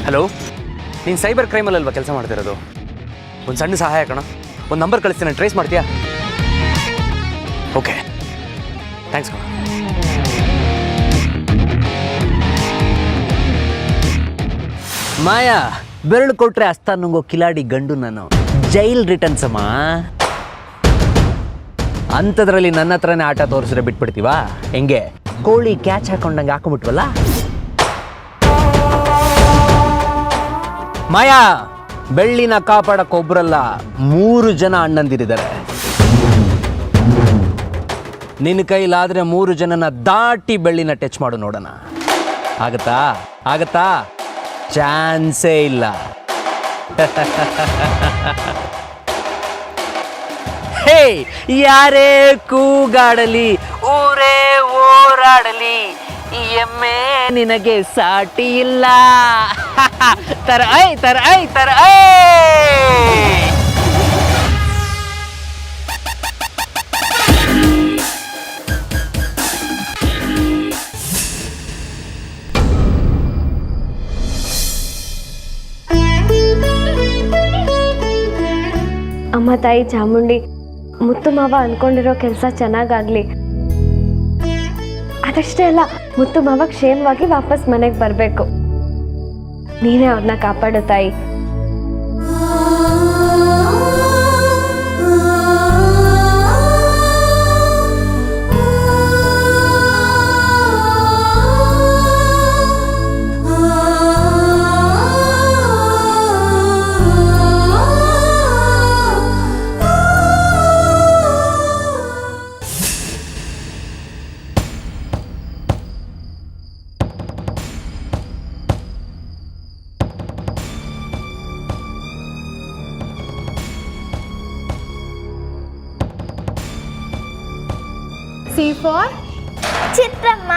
Hello, ನೀನು cyber ಕ್ರೈಮಲ್ಲಲ್ವಾ ಕೆಲಸ ಮಾಡ್ತಿರೋದು? ಒಂದು ಸಣ್ಣ ಸಹಾಯ ಕಣ, ಒಂದು ನಂಬರ್ ಕಳಿಸ್ತೀನಿ, ಟ್ರೇಸ್ ಮಾಡ್ತೀಯಾ? ಓಕೆ, ಥ್ಯಾಂಕ್ಸ್ ಕಣ. ಮಾಯಾ, ಬೆರಳು ಕೊಟ್ರೆ ಅಸ್ತ ನುಂಗೋ ಕಿಲಾಡಿ ಗಂಡು ನಾನು. ಜೈಲ್ ರಿಟರ್ನ್ಸ್ ಅಮ್ಮ. ಅಂಥದ್ರಲ್ಲಿ ನನ್ನ ಹತ್ರನೇ ಆಟ ತೋರಿಸಿದ್ರೆ ಬಿಟ್ಬಿಡ್ತೀವಾ? ಹೆಂಗೆ ಕೋಳಿ ಕ್ಯಾಚ್ ಹಾಕೊಂಡಂಗೆ ಹಾಕೊಂಡ್ಬಿಟ್ವಲ್ಲ. ಮಾಯಾ, ಬೆಳ್ಳಿನ ಕಾಪಾಡಕ್ಕೆ ಒಬ್ರಲ್ಲ 3 ಜನ ಅಣ್ಣಂದಿರಿದ್ದಾರೆ. ನಿನ್ನ ಕೈಲಾದ್ರೆ 3 ಜನನ ದಾಟಿ ಬೆಳ್ಳಿನ ಟಚ್ ಮಾಡು ನೋಡೋಣ. ಆಗತ್ತಾ? ಆಗತ್ತಾ? ಚಾನ್ಸೇ ಇಲ್ಲ. ಹೇ, ಯಾರೇ ಕೂಗಾಡಲಿ, ಊರೇ ಓರಾಡಲಿ, ಈ ಎಮ್ಮೆ ನಿನಗೆ ಸಾಟಿ ಇಲ್ಲ. ತರ ಐ ತರ ಐ ತರ ಐ. ಅಮ್ಮ ತಾಯಿ ಚಾಮುಂಡಿ, ಮುತ್ತು ಮಾವ ಅಂದ್ಕೊಂಡಿರೋ ಕೆಲಸ ಚೆನ್ನಾಗಾಗಲಿ. ಅದಷ್ಟೇ ಅಲ್ಲ, ಮುತ್ತು ಮಾವ ಕ್ಷೇಮವಾಗಿ ವಾಪಸ್ ಮನೆಗೆ ಬರಬೇಕು. ನೀನೇ ಅವ್ರನ್ನ ಕಾಪಾಡು ತಾಯಿ. C for ಚಿತ್ರಮ್ಮ.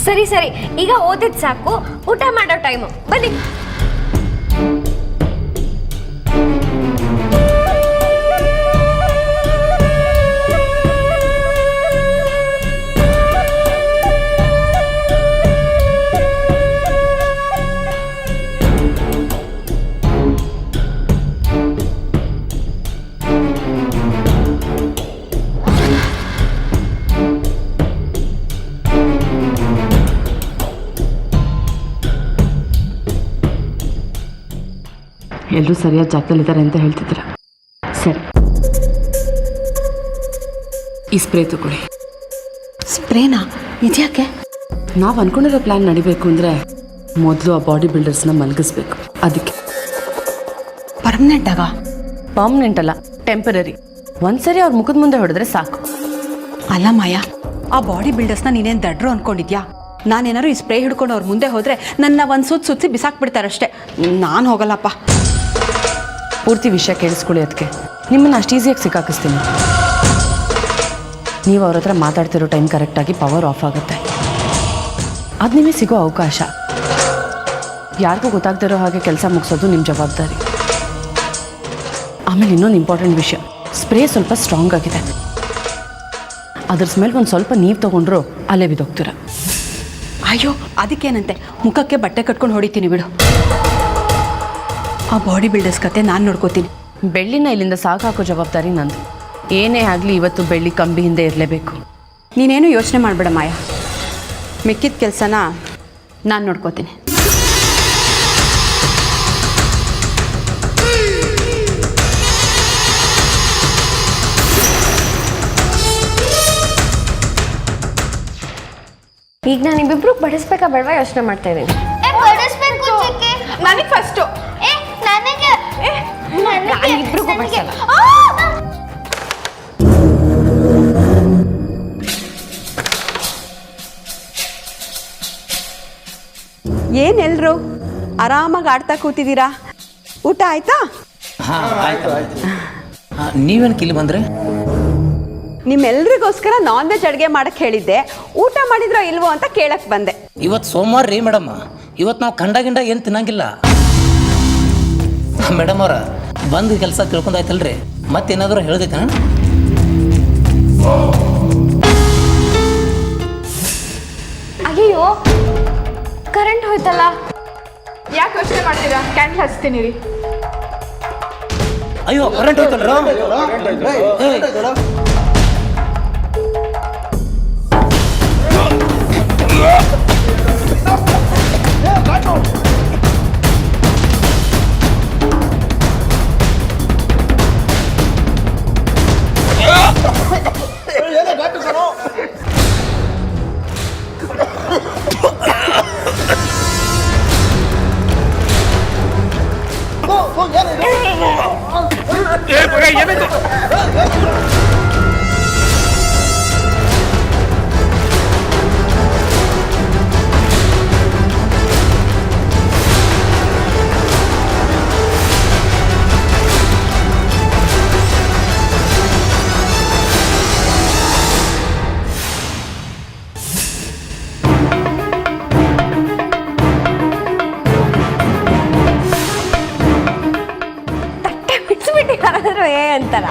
ಸರಿ ಸರಿ, ಈಗ ಓದಿದ್ ಸಾಕು, ಊಟ ಮಾಡೋ ಟೈಮು. ಬನ್ನಿ. ಎಲ್ಲರೂ ಸರಿಯಾದ ಜಾಗದಲ್ಲಿದ್ದಾರೆ ಅಂತ ಹೇಳ್ತಿದ್ದೀರ. ಸರಿ, ಈ ಸ್ಪ್ರೇ ತಗೊಳ್ಳಿ. ಸ್ಪ್ರೇನಾ? ಇದ್ಯಾಕೆ? ನಾವು ಅಂದ್ಕೊಂಡಿರೋ ಪ್ಲ್ಯಾನ್ ನಡಿಬೇಕು ಅಂದರೆ ಮೊದಲು ಆ ಬಾಡಿ ಬಿಲ್ಡರ್ಸ್ನ ಮಲಗಿಸ್ಬೇಕು. ಅದಕ್ಕೆ ಪರ್ಮನೆಂಟಾಗ? ಪರ್ಮನೆಂಟ್ ಅಲ್ಲ, ಟೆಂಪರರಿ. ಒಂದ್ಸರಿ ಅವ್ರ ಮುಖದ ಮುಂದೆ ಹೊಡೆದ್ರೆ ಸಾಕು. ಅಲ್ಲ ಮಾಯಾ, ಆ ಬಾಡಿ ಬಿಲ್ಡರ್ಸ್ನ ನೀನೇನು ದಡ್ರು ಅಂದ್ಕೊಂಡಿದ್ಯಾ? ನಾನೇನಾದ್ರು ಈ ಸ್ಪ್ರೇ ಹಿಡ್ಕೊಂಡು ಅವ್ರ ಮುಂದೆ ಹೋದರೆ ನನ್ನ ಒಂದು ಸುತ್ತಿ ಬಿಸಾಕ್ಬಿಡ್ತಾರಷ್ಟೇ. ನಾನು ಹೋಗಲ್ಲಪ್ಪ. ಪೂರ್ತಿ ವಿಷಯ ಕೇಳಿಸ್ಕೊಳ್ಳಿ. ಅದಕ್ಕೆ ನಿಮ್ಮನ್ನು ಅಷ್ಟು ಈಸಿಯಾಗಿ ಸಿಕ್ಕಾಕಿಸ್ತೀನಿ. ನೀವು ಅವ್ರ ಹತ್ರ ಮಾತಾಡ್ತಿರೋ ಟೈಮ್ ಕರೆಕ್ಟಾಗಿ ಪವರ್ ಆಫ್ ಆಗುತ್ತೆ. ಅದು ನಿಮಗೆ ಸಿಗೋ ಅವಕಾಶ. ಯಾರಿಗೂ ಗೊತ್ತಾಗ್ತಿರೋ ಹಾಗೆ ಕೆಲಸ ಮುಗಿಸೋದು ನಿಮ್ಮ ಜವಾಬ್ದಾರಿ. ಆಮೇಲೆ ಇನ್ನೊಂದು ಇಂಪಾರ್ಟೆಂಟ್ ವಿಷಯ, ಸ್ಪ್ರೇ ಸ್ವಲ್ಪ ಸ್ಟ್ರಾಂಗ್ ಆಗಿದೆ. ಅದ್ರ ಸ್ಮೆಲ್ ಒಂದು ಸ್ವಲ್ಪ ನೀವು ತೊಗೊಂಡ್ರು ಅಲ್ಲೇ ಬಿದ್ದೋಗ್ತೀರ. ಅಯ್ಯೋ, ಅದಕ್ಕೇನಂತೆ, ಮುಖಕ್ಕೆ ಬಟ್ಟೆ ಕಟ್ಕೊಂಡು ಹೊಡಿತೀನಿ ಬಿಡು. ಆ ಬಾಡಿ ಬಿಲ್ಡರ್ಸ್ ಕತೆ ನಾನು ನೋಡ್ಕೋತೀನಿ. ಬೆಳ್ಳಿನ ಇಲ್ಲಿಂದ ಸಾಕಾಕೋ ಜವಾಬ್ದಾರಿ ನಂದು. ಏನೇ ಆಗಲಿ ಇವತ್ತು ಬೆಳ್ಳಿ ಕಂಬಿ ಹಿಂದೆ ಇರಲೇಬೇಕು. ನೀನೇನು ಯೋಚನೆ ಮಾಡಬೇಡ ಮಾಯಾ, ಮಿಕ್ಕಿದ ಕೆಲಸನ ನಾನು ನೋಡ್ಕೋತೀನಿ. ಈಗ ನಾನು ನಿಮ್ಮಿಬ್ರು ಬಡಿಸ್ಬೇಕಾ ಬೇಡವಾ ಯೋಚನೆ ಮಾಡ್ತಾ ಇದ್ದೀನಿ. ಬಡಿಸ್ಬೇಕು ಚಿಕ್ಕಿ. ನನಗೆ ಫಸ್ಟು. ನನಗೆ ಇಬ್ರಿಗೂ ಬಡಿಸಲ್ಲ. ಏನೆಲ್ಲರೂ ಆರಾಮಾಗಿ ಆಡ್ತಾ ಕೂತಿದ್ದೀರಾ? ಊಟ ಆಯ್ತಾ? ಹಾಂ ಆಯ್ತು ನೀವೇನು ಇಲ್ಲಿ ಬಂದ್ರಿ? ನಿಮ್ಮೆಲ್ರಿಗೋಸ್ಕರ ನಾನ್ ವೆಜ್ ಅಡುಗೆ ಮಾಡಕ್ಕೆ ಹೇಳಿದ್ದೆ, ಊಟ ಮಾಡಿದ್ರೋ ಇಲ್ವೋ ಅಂತ ಕೇಳಕ್ಕೆ ಬಂದೆ. ಇವತ್ತು ಸೋಮವಾರ ರೀ ಮೇಡಮ್, ಇವತ್ತು ನಾವು ಕಂಡ ಏನು ತಿನ್ನಂಗಿಲ್ಲ. ಮೇಡಮ್ ಅವ್ರ ಬಂದು ಕೆಲಸ ತಿಳ್ಕೊಂಡಾಯ್ತಲ್ರಿ, ಮತ್ತೇನಾದರೂ ಹೇಳ್ದೈತೆ? ಅಯ್ಯೋ ಕರೆಂಟ್ ಹೋಯ್ತಲ್ಲ. ಯಾಕೆ ಯೋಚನೆ ಮಾಡ್ತೀರಾ? ಕ್ಯಾಂಡಲ್ ಹಚ್ತೀನಿ ರೀ. ಅಯ್ಯೋ ಕರೆಂಟ್ ಹೋಯ್ತಲ್ರ. ಬಿಟ್ಬಿಟ್ಟು ಯಾರಾದರೂ ಅಂತಾರ?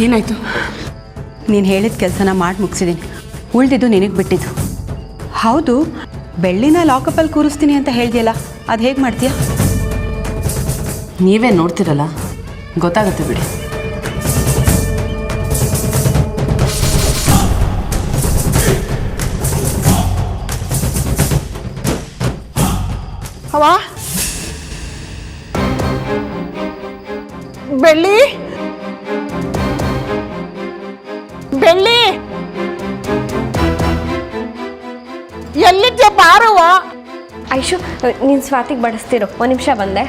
ಏನಾಯ್ತು? ನೀನು ಹೇಳಿದ ಕೆಲಸನ ಮಾಡಿ ಮುಗಿಸಿದ್ದೀನಿ, ಉಳಿದಿದ್ದು ನಿನಗೆ ಬಿಟ್ಟಿದ್ದು. ಹೌದು, ಬೆಳ್ಳಿನ ಲಾಕಪ್ಪಲ್ಲಿ ಕೂರಿಸ್ತೀನಿ ಅಂತ ಹೇಳ್ದಿಯಲ್ಲ, ಅದು ಹೇಗೆ ಮಾಡ್ತೀಯಾ? ನೀವೇ ನೋಡ್ತಿರಲ್ಲ, ಗೊತ್ತಾಗುತ್ತೆ ಬಿಡಿ. ಅವ ಬೆಳ್ಳಿ ಬೆಳ್ಳಿ ಎಲ್ಲಿದ್ದೆ? ಬಾರುವ. ಐಶು ನೀನು ಸ್ವಾತಿಗೆ ಬಡಿಸ್ತಿರು, ಒಂದು ನಿಮಿಷ ಬಂದೆ.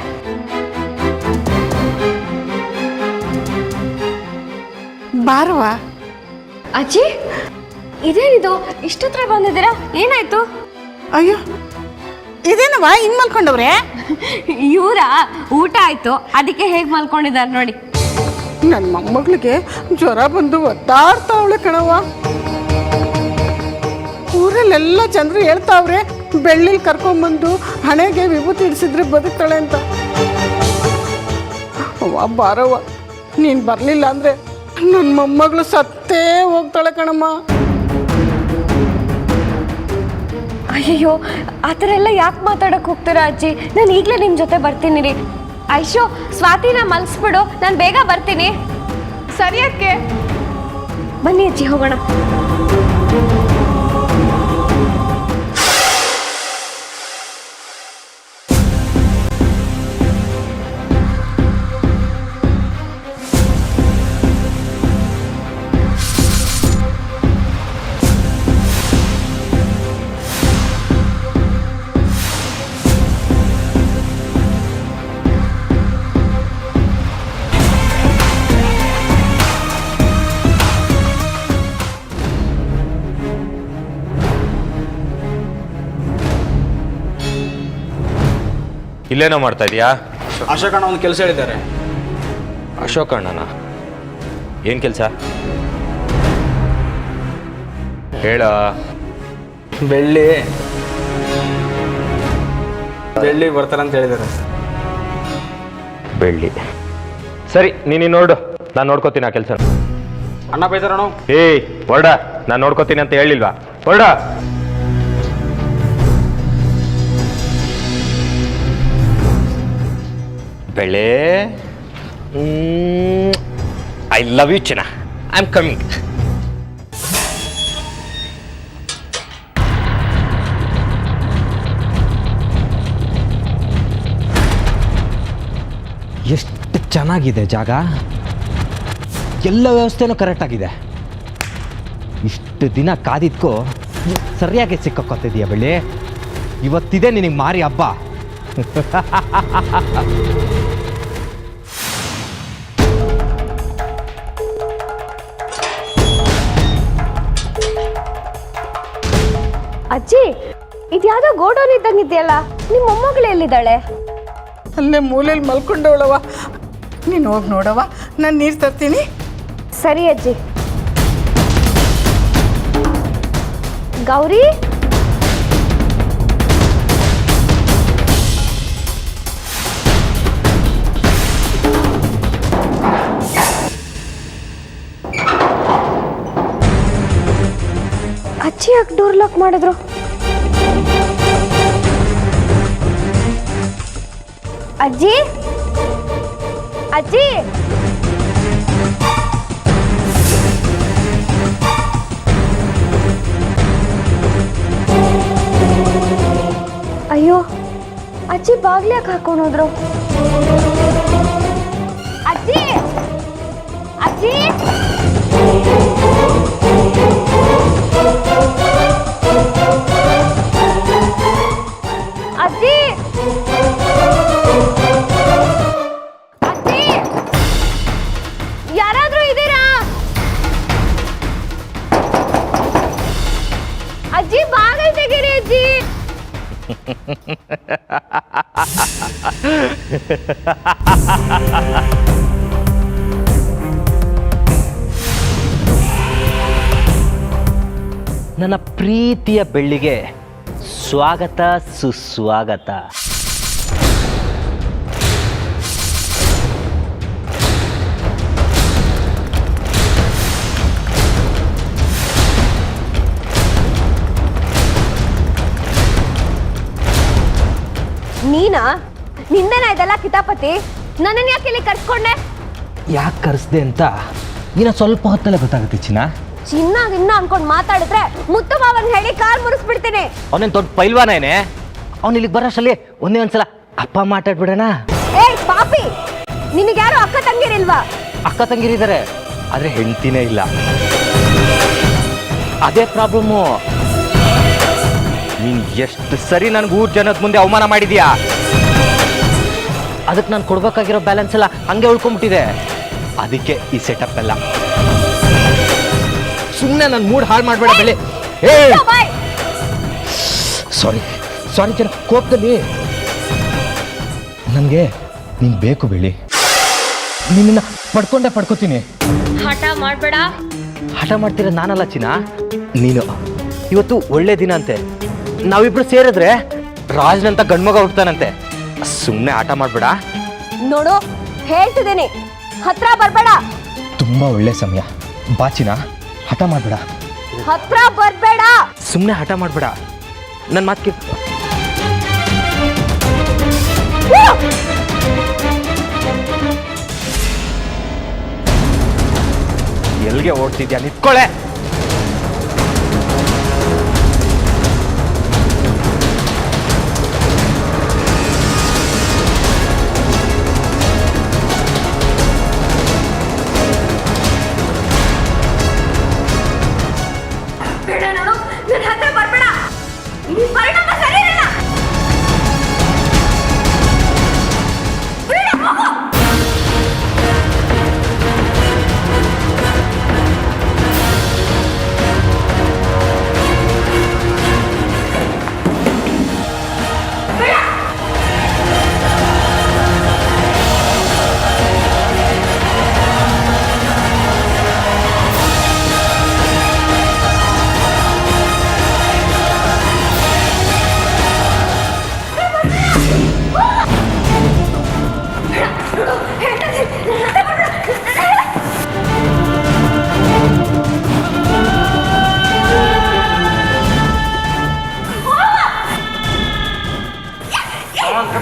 ಬಾರುವ. ಅಜ್ಜಿ ಇದೇನಿದು ಇಷ್ಟತ್ರ ಬಂದಿದ್ದೀರಾ? ಏನಾಯ್ತು? ಅಯ್ಯೋ ಇದೇನವ ಹಿಂಗ್ ಮಲ್ಕೊಂಡವ್ರೆ? ಇವರ ಊಟ ಆಯ್ತು, ಅದಕ್ಕೆ ಹೇಗೆ ಮಲ್ಕೊಂಡಿದ್ದಾರೆ ನೋಡಿ. ನನ್ನ ಮೊಮ್ಮಗಳಿಗೆ ಜ್ವರ ಬಂದು ಒದ್ದಾಡ್ತಾವಳೆ ಕಣವ. ಊರಲ್ಲೆಲ್ಲ ಜನರು ಹೇಳ್ತಾವ್ರೆ ಬೆಳ್ಳಿಲ್ ಕರ್ಕೊಂಬಂದು ಹಣೆಗೆ ವಿಭೂತಿ ಇಡಿಸಿದ್ರೆ ಬದುಕ್ತಾಳೆ ಅಂತ. ಅವ್ವ ಬಾರವ್ವ, ನೀನು ಬರಲಿಲ್ಲ ಅಂದರೆ ನನ್ನ ಮೊಮ್ಮಗಳು ಸತ್ತೇ ಹೋಗ್ತಾಳೆ ಕಣಮ್ಮ. ಅಯ್ಯೋ ಆ ಥರ ಎಲ್ಲ ಯಾಕೆ ಮಾತಾಡೋಕೆ ಹೋಗ್ತೀರಾ ಅಜ್ಜಿ? ನಾನು ಈಗಲೇ ನಿಮ್ಮ ಜೊತೆ ಬರ್ತೀನಿ ರೀ. ಐಶು ಸ್ವಾತಿನ ಮಲ್ಸ್ಬಿಡು, ನಾನು ಬೇಗ ಬರ್ತೀನಿ. ಸರಿಯಕ್ಕೆ ಬನ್ನಿ ಅಜ್ಜಿ ಹೋಗೋಣ. ಇಲ್ಲೇನೋ ಮಾಡ್ತಾ ಇದೀಯಾ? ಅಶೋಕಣ್ಣ ಒಂದು ಕೆಲಸ ಹೇಳಿದ್ದಾರೆ. ಅಶೋಕಣ್ಣನ ಏನು ಕೆಲಸ ಹೇಳ? ಬೆಳ್ಳಿ ಬರ್ತಾರಂತ ಹೇಳಿದ್ದಾರೆ. ಬೆಳ್ಳಿ ಸರಿ, ನೀನು ನೋಡು, ನಾನು ನೋಡ್ಕೋತೀನಿ ಆ ಕೆಲಸ. ಅಣ್ಣ ಬೈತಾರಣ. ಏಯ್ ಹೊರಡ, ನಾನು ನೋಡ್ಕೋತೀನಿ ಅಂತ ಹೇಳಿಲ್ವಾ? ಹೊರಡ. ಬೆಳೆ ಐ ಲವ್ ಯು ಚಿನ್ನ, ಐ ಆಮ್ ಕಮಿಂಗ್. ಎಷ್ಟು ಚೆನ್ನಾಗಿದೆ ಜಾಗ, ಎಲ್ಲ ವ್ಯವಸ್ಥೆನೂ ಕರೆಕ್ಟಾಗಿದೆ. ಇಷ್ಟು ದಿನ ಕಾದಿದ್ಕೋ ಸರಿಯಾಗಿ ಸಿಕ್ಕಾಕೊತಿದೀಯ ಬೆಳ್ಳಿ. ಇವತ್ತಿದೆ ನಿನಗೆ ಮಾರಿ ಹಬ್ಬ. ಅಜ್ಜಿ ಇದ್ಯಾವುದೋ ಗೋಡೌನ್ ಇದ್ದಂಗಿದೆಯಲ್ಲ, ನಿಮ್ಮ ಮೊಮ್ಮಗಳು ಎಲ್ಲಿದ್ದಾಳೆ? ಅಲ್ಲೇ ಮೂಲೆಯಲ್ಲಿ ಮಲ್ಕೊಂಡವಳವ. ನೀನು ಹೋಗಿ ನೋಡವ, ನಾನು ನೀರು ತರ್ತೀನಿ. ಸರಿ ಅಜ್ಜಿ. ಗೌರಿ, ಅಜ್ಜಿ ಯಾಕೆ ಡೋರ್ ಲಾಕ್ ಮಾಡಿದ್ರು? ಅಜ್ಜಿ ಅಜ್ಜಿ ಅಯ್ಯೋ, ಅಜ್ಜಿ ಬಾಗ್ಲು ಯಾಕೆ ಹಾಕೊಂಡೋದ್ರು? ಅಜ್ಜಿ ಅಜ್ಜಿ ಅಜ್ಜಿ ಅಜ್ಜಿ, ಯಾರಾದ್ರೂ ಇದ್ದೀರಾ? ಅಜ್ಜಿ ಬಾಗಿಲು ತೆಗೀರಿ ಅಜ್ಜಿ. ನನ್ನ ಪ್ರೀತಿಯ ಬೆಳ್ಳಿಗೆ ಸ್ವಾಗತ ಸುಸ್ವಾಗತ. ನೀನಾ? ನಿಂದನ ಇದೆಲ್ಲ ಕಿತಾಪತಿ? ನನ್ನನ್ನು ಯಾಕೆ ಇಲ್ಲಿ ಕರ್ಸ್ಕೊಂಡೆ? ಯಾಕೆ ಕರೆಸ್ದೆ ಅಂತ ಇನ್ನು ಸ್ವಲ್ಪ ಹೊತ್ತಲ್ಲೇ ಗೊತ್ತಾಗುತ್ತೆ ಚಿನ್ನ. ಚಿನ್ನ ಗಿನ್ನ ಅನ್ಕೊಂಡು ಮಾತಾಡಿದ್ರೆ ಮುತ್ತು ಮಾವನ್ ಹೇಳಿ ಕಾಲ್ ಮುರಿಸ್ಬಿಡ್ತೀನಿ. ಅವನೇನು ದೊಡ್ಡ ಪೈಲ್ವಾನೇನೆ? ಅವ್ನು ಇಲ್ಲಿಗೆ ಬರೋಷ್ಟರಲ್ಲಿ ಒಂದೇ ಒಂದ್ಸಲ ಅಪ್ಪ ಮಾತಾಡ್ಬಿಡೋಣ. ಏಯ್ ಪಾಪಿ, ನಿನಗ್ಯಾರು ಅಕ್ಕ ತಂಗಿರಿಲ್ವಾ? ಅಕ್ಕ ತಂಗಿರಿದ್ದಾರೆ, ಆದರೆ ಹೆಂಡ್ತಿನೇ ಇಲ್ಲ. ಅದೇ ಪ್ರಾಬ್ಲಮ್ಮು. ನೀನು ಎಷ್ಟು ಸರಿ ನನಗೆ ಊರ್ ಜನದ ಮುಂದೆ ಅವಮಾನ ಮಾಡಿದ್ಯಾ, ಅದಕ್ಕೆ ನಾನು ಕೊಡ್ಬೇಕಾಗಿರೋ ಬ್ಯಾಲೆನ್ಸ್ ಎಲ್ಲ ಹಂಗೆ ಉಳ್ಕೊಂಡ್ಬಿಟ್ಟಿದೆ. ಅದಕ್ಕೆ ಈ ಸೆಟಪ್ ಎಲ್ಲ. ಸುಮ್ಮನೆ ನನ್ನ ಮೂಡ್ ಹಾಳು ಮಾಡಬೇಡ ಬೆಳೆ. ಏ ಸಾರಿ ಸಾರಿ ಜನ, ಕೋಪದಲ್ಲಿ. ನನಗೆ ನೀನು ಬೇಕು ಬೆಳಿ, ನಿನ್ನ ಪಡ್ಕೋತೀನಿ. ಹಠ ಮಾಡಬೇಡ. ಹಠ ಮಾಡ್ತಿರೋದು ನಾನಲ್ಲ ಚಿನ್ನ, ನೀನು. ಇವತ್ತು ಒಳ್ಳೆ ದಿನ ಅಂತೆ, ನಾವಿಬ್ರು ಸೇರಿದ್ರೆ ರಾಜ್ನಂತ ಗಂಡ್ಮಗ ಹುಡ್ತಾನಂತೆ. ಸುಮ್ಮನೆ ಆಟ ಮಾಡಬೇಡ. ನೋಡು, ಹೇಳ್ತಿದ್ದೀನಿ, ಹತ್ರ ಬರ್ಬೇಡ. ತುಂಬಾ ಒಳ್ಳೆ ಸಮಯ, ಬಾಚಿನ. ಹಠ ಮಾಡಬೇಡ, ಹತ್ರ ಬರ್ಬೇಡ. ಸುಮ್ಮನೆ ಹಠ ಮಾಡಬೇಡ. ನನ್ನ ಮಾತು ಕೇಳು. ಎಲ್ಲಿಗೆ ಓಡ್ತಿದ್ಯಾ? ನಿತ್ಕೊಳ್ಳೆ. ನನ್ನ ಹತ್ರ ಬರ್ಬೇಡ. ಈ ಪರಿಣಾಮ ಸರಿ ಇರಲ್ಲ.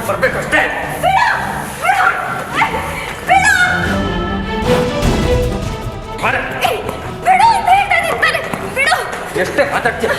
ಬರ್ಬೇಕಷ್ಟೇ. ಎಷ್ಟೇ ಮಾತಾಡ್ತೀಯ?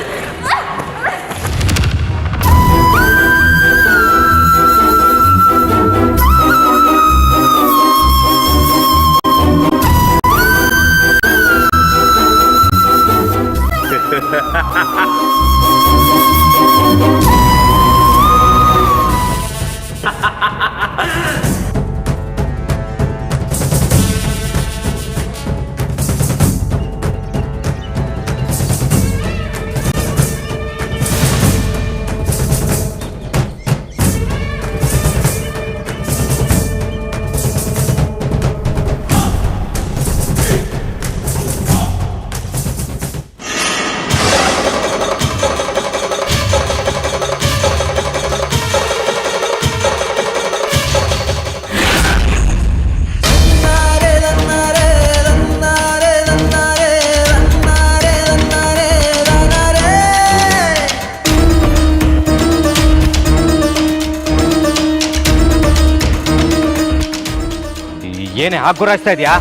ಏನೇ ಹಾಗೆ ಗುರಾಯಿಸ್ತಾ ಇದೆಯಾ?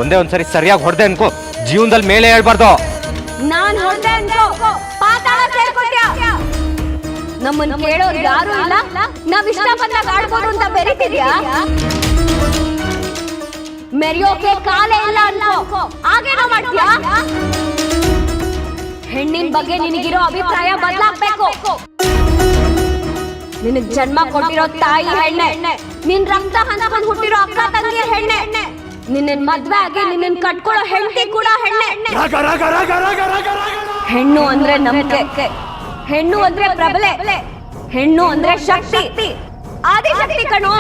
ಒಂದೇ ಒಂದ್ಸರಿ ಸರಿಯಾಗಿ ಹೊಡೆದೆ ಅನ್ಕೋ, ಜೀವನದಲ್ಲಿ ಮೇಲೆ ಹೇಳ್ಬಾರ್ದು. ನಾನ್ ಹೊಡೆದೆ ಅನ್ಕೋ ಪಾತಾಳ ಸೇರ್ಕೊತ್ಯಾ. ನಮ್ಮನ್ನ ಕೇಳೋರು ಯಾರು ಇಲ್ಲ, ನಾವ್ ಇಷ್ಟ ಬಂದಾಗ ಆಡ್ಬೋದು ಅಂತ ಬೆರಿತಿದ್ಯಾ? ಮೆರೆಯೋಕೆ ಕಾಲೇ ಇಲ್ಲ ಅನ್ಕೋ, ಆಗೇನೋ ಮಾಡ್ತೀಯಾ? ಹೆಣ್ಣಿನ ಬಗ್ಗೆ ನಿನಗಿರೋ ಅಭಿಪ್ರಾಯ ಬದಲಾಗ್ಬೇಕು. ನಿನಗ್ ಜನ್ಮ ಕೊಟ್ಟಿರೋ ತಾಯಿ ಹೆಣ್ಣೆ, ನಿನ್ ರಕ್ತ ಹಂಚ್ಕೊಂಡ್ ಹುಟ್ಟಿರೋ ಅಕ್ಕ ತಂಗಿ ಹೆಣ್ಣೆ, ನಿನ್ನ ಮದ್ವೆ ಆಗಿ ನಿನ್ನ ಕಟ್ಕೊಳ್ಳೋ ಹೆಂಡತಿ ಕೂಡ ಹೆಣ್ಣೆ. ಹೆಣ್ಣು ಅಂದ್ರೆ ನಂಬಿಕೆ, ಹೆಣ್ಣು ಅಂದ್ರೆ ಪ್ರಬಲೆ, ಹೆಣ್ಣು ಅಂದ್ರೆ ಶಕ್ತಿ, ಆದಿಶಕ್ತಿ ಕಣೋ.